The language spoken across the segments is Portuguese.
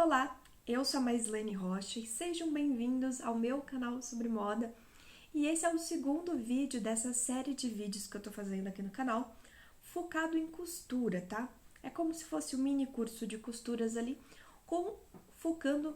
Olá, eu sou a Maislene Rocha e sejam bem-vindos ao meu canal sobre moda. E esse é o segundo vídeo dessa série de vídeos que eu tô fazendo aqui no canal, focado em costura, tá? É como se fosse um mini curso de costuras ali, focando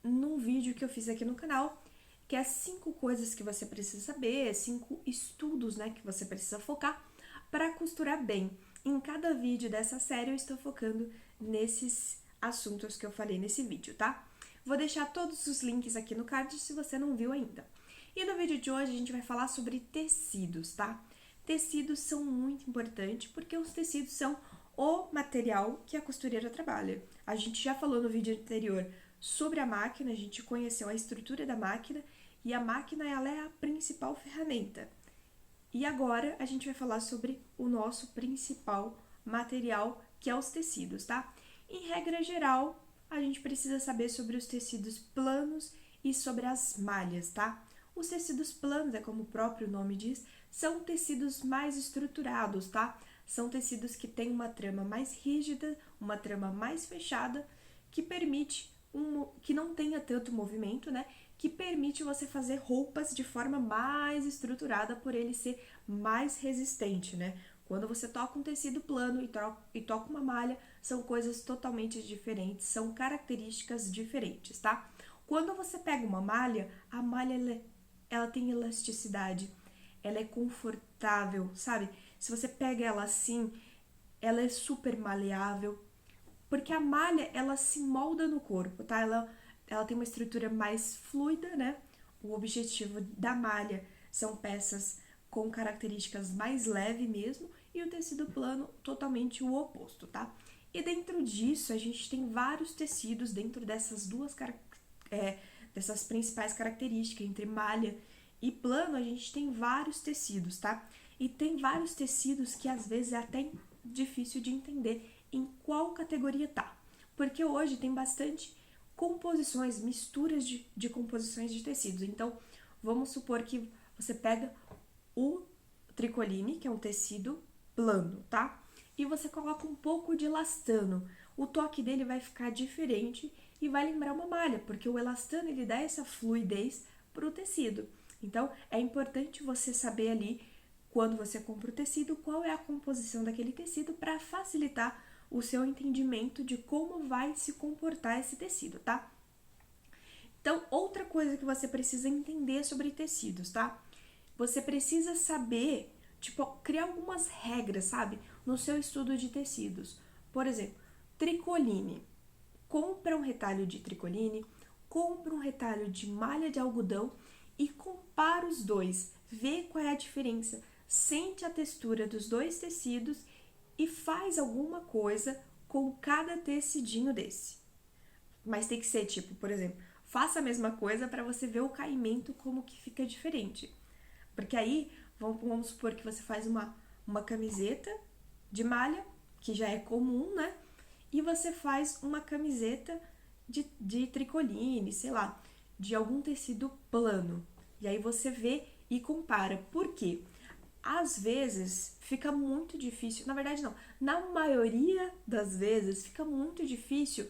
num vídeo que eu fiz aqui no canal, que é 5 coisas que você precisa saber, 5 estudos, né, que você precisa focar para costurar bem. Em cada vídeo dessa série eu estou focando nesses assuntos que eu falei nesse vídeo, tá? Vou deixar todos os links aqui no card se você não viu ainda. E no vídeo de hoje a gente vai falar sobre tecidos, tá? Tecidos são muito importantes porque os tecidos são o material que a costureira trabalha. A gente já falou no vídeo anterior sobre a máquina, a gente conheceu a estrutura da máquina e a máquina ela é a principal ferramenta. E agora a gente vai falar sobre o nosso principal material, que é os tecidos, tá? Em regra geral, a gente precisa saber sobre os tecidos planos e sobre as malhas, tá? Os tecidos planos, é como o próprio nome diz, são tecidos mais estruturados, tá? São tecidos que têm uma trama mais rígida, uma trama mais fechada, que permite que não tenha tanto movimento, né? Que permite você fazer roupas de forma mais estruturada por ele ser mais resistente, né? Quando você toca um tecido plano e toca uma malha, são coisas totalmente diferentes, são características diferentes, tá? Quando você pega uma malha, a malha ela tem elasticidade, ela é confortável, sabe? Se você pega ela assim, ela é super maleável, porque a malha, ela se molda no corpo, tá? Ela tem uma estrutura mais fluida, né? O objetivo da malha são peças com características mais leves mesmo, e o tecido plano totalmente o oposto, tá? E dentro disso, a gente tem vários tecidos dentro dessas dessas principais características, entre malha e plano, a gente tem vários tecidos, tá? E tem vários tecidos que às vezes é até difícil de entender em qual categoria tá. Porque hoje tem bastante composições, misturas de composições de tecidos. Então, vamos supor que você pega o tricoline, que é um tecido plano, tá? E você coloca um pouco de elastano. O toque dele vai ficar diferente e vai lembrar uma malha, porque o elastano ele dá essa fluidez para o tecido. Então, é importante você saber ali, quando você compra o tecido, qual é a composição daquele tecido para facilitar o seu entendimento de como vai se comportar esse tecido, tá? Então, outra coisa que você precisa entender sobre tecidos, tá? Você precisa saber, tipo, criar algumas regras, sabe? No seu estudo de tecidos. Por exemplo, tricoline. Compra um retalho de tricoline, compra um retalho de malha de algodão e compara os dois. Vê qual é a diferença. Sente a textura dos dois tecidos e faz alguma coisa com cada tecidinho desse. Mas tem que ser tipo, por exemplo, faça a mesma coisa para você ver o caimento como que fica diferente. Porque aí, vamos supor que você faz uma camiseta de malha, que já é comum, né? E você faz uma camiseta de tricoline, sei lá, de algum tecido plano. E aí você vê e compara. Por quê? Às vezes fica muito difícil, na verdade não, na maioria das vezes fica muito difícil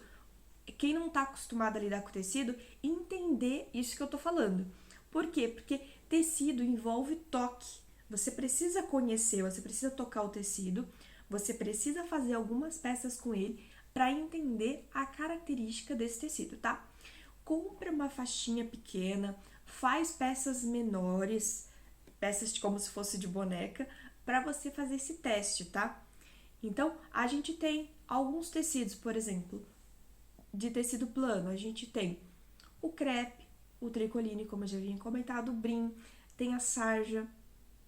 quem não tá acostumado a lidar com tecido entender isso que eu tô falando. Por quê? Porque tecido envolve toque. Você precisa conhecer, você precisa tocar o tecido, você precisa fazer algumas peças com ele para entender a característica desse tecido, tá? Compra uma faixinha pequena, faz peças menores, peças como se fosse de boneca, para você fazer esse teste, tá? Então, a gente tem alguns tecidos, por exemplo, de tecido plano, a gente tem o crepe, o tricoline, como eu já havia comentado, o brim, tem a sarja,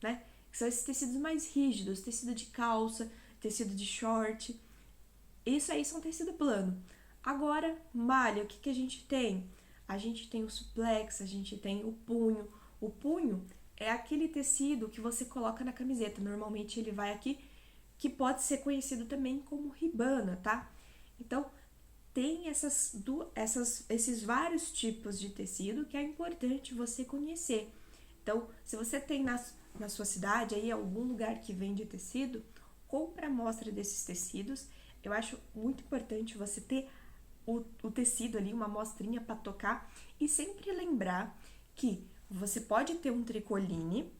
né? Que são esses tecidos mais rígidos, tecido de calça, tecido de short. Isso aí são tecido plano. Agora, malha, o que a gente tem? A gente tem o suplex, a gente tem o punho. O punho é aquele tecido que você coloca na camiseta. Normalmente ele vai aqui, que pode ser conhecido também como ribana, tá? Então, tem esses vários tipos de tecido que é importante você conhecer. Então, se você tem na sua cidade aí algum lugar que vende tecido, compra a amostra desses tecidos. Eu acho muito importante você ter o tecido ali, uma amostrinha para tocar, e sempre lembrar que você pode ter um tricoline,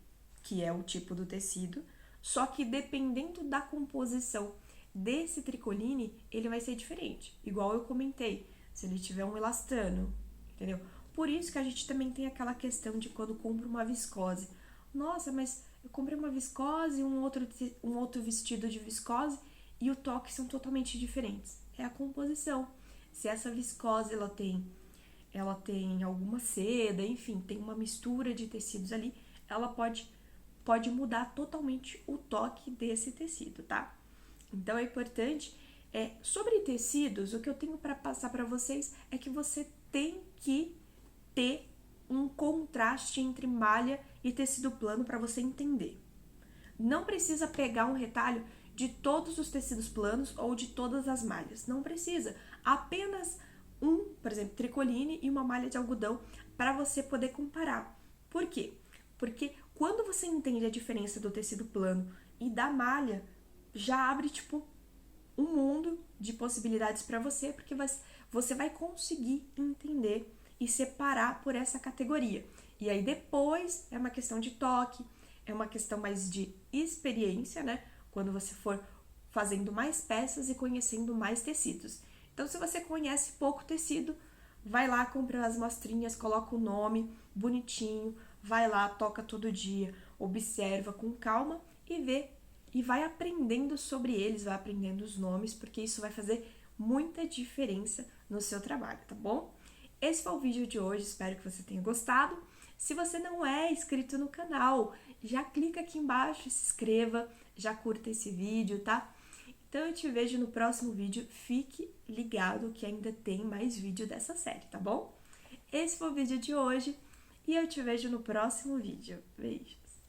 que é o tipo do tecido, só que dependendo da composição desse tricoline, ele vai ser diferente. Igual eu comentei, se ele tiver um elastano, entendeu? Por isso que a gente também tem aquela questão de quando compra uma viscose. Nossa, mas eu comprei uma viscose, um outro vestido de viscose e o toque são totalmente diferentes. É a composição. Se essa viscose ela tem alguma seda, enfim, tem uma mistura de tecidos ali, ela pode mudar totalmente o toque desse tecido, tá? Então é importante. Sobre tecidos, o que eu tenho para passar para vocês é que você tem que ter um contraste entre malha e tecido plano para você entender. Não precisa pegar um retalho de todos os tecidos planos ou de todas as malhas. Não precisa. Apenas por exemplo, tricoline e uma malha de algodão para você poder comparar. Por quê? Porque quando você entende a diferença do tecido plano e da malha, já abre tipo um mundo de possibilidades para você, porque você vai conseguir entender e separar por essa categoria. E aí depois é uma questão de toque, é uma questão mais de experiência, né? Quando você for fazendo mais peças e conhecendo mais tecidos. Então, se você conhece pouco tecido, vai lá, compra as mostrinhas, coloca o nome bonitinho, vai lá, toca todo dia, observa com calma e vê. E vai aprendendo sobre eles, vai aprendendo os nomes, porque isso vai fazer muita diferença no seu trabalho, tá bom? Esse foi o vídeo de hoje, espero que você tenha gostado. Se você não é inscrito no canal, já clica aqui embaixo, se inscreva, já curta esse vídeo, tá? Então eu te vejo no próximo vídeo, fique ligado que ainda tem mais vídeo dessa série, tá bom? Esse foi o vídeo de hoje e eu te vejo no próximo vídeo. Beijos!